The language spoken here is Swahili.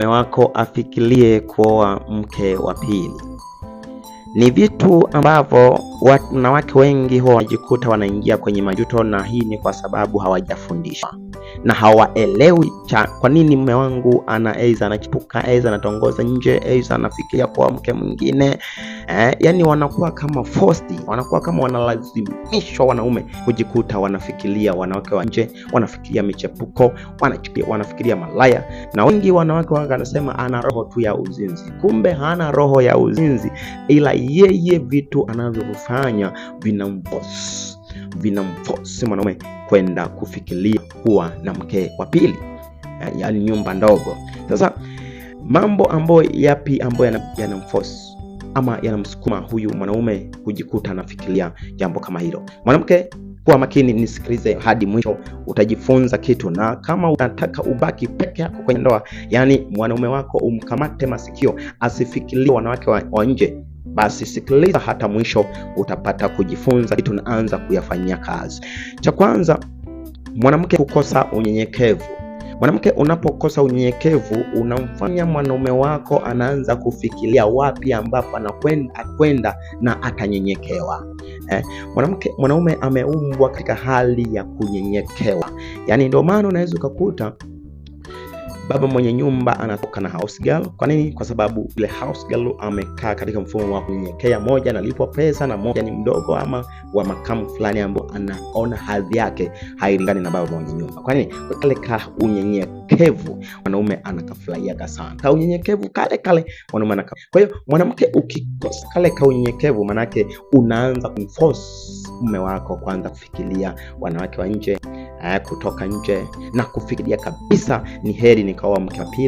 mume wako afikirie kuoa mke wa pili. Ni vitu ambavyo wanawake wengi huwa wanajikuta wanaingia kwenye majuto, na hii ni kwa sababu hawajafundishwa na hawaelewi kwa nini mume wangu anachipuka, anatongoza nje, anafikiria kwa mke mwingine. Yani wanakuwa kama forced, wanakuwa kama wanalazimishwa wanaume kujikuta wanafikiria wanawake wa nje, wanafikiria michepuko, wanafikiria malaya. Na wengi wanawake wanasema ana roho tu ya uzinzi. Kumbe hana roho ya uzinzi, ila yeye vitu anavyofanya vinamforce mwanaume kwenda kufikiria kuwa na mke wa pili, yani nyumba ndogo. Sasa mambo ambayo yapi ambayo yanamforce ama yanamsukuma huyu mwanaume kujikuta anafikiria jambo kama hilo? Mwanamke, kuwa makini, nisikilize hadi mwisho, utajifunza kitu. Na kama unataka ubaki peke yako kwenye ndoa, yani mwanaume wako umkamate masikio asifikirie wanawake wa nje, basi sikiliza hata mwisho, utapata kujifunza kitu na anza kuyafanyia kazi. Cha kwanza, mwanamke kukosa unyenyekevu. Mwanamke unapokosa unyenyekevu, unamfanya mwanaume wako anaanza kufikiria wapi ambapo anakwenda na atanyenyekewa. Mwanaume ameumbwa katika hali ya kunyenyekewa. Yani ndio maana unaweza ukakuta baba mwenye nyumba anatoka na house girl. Kwa nini? Kwa sababu ile house girl amekaa katika mfumo wa kunyenyekea. Moja analipwa pesa na moja ni mdogo ama wa makamu fulani ambao anaona hadhi yake hailingani na baba mwenye nyumba. Kwa nini? Kwa kale ka unyenyekevu mwanaume anakafurahia sana. Ka unyenyekevu kale mwanaume anaka. Kwa hiyo mwanamke ukikosa kale ka unyenyekevu, manake unaanza kumforce mume wako kwanza kufikiria wanawake wa nje, kutoka nje, na kufikiria kabisa ni heri nikaoa mke wa pili.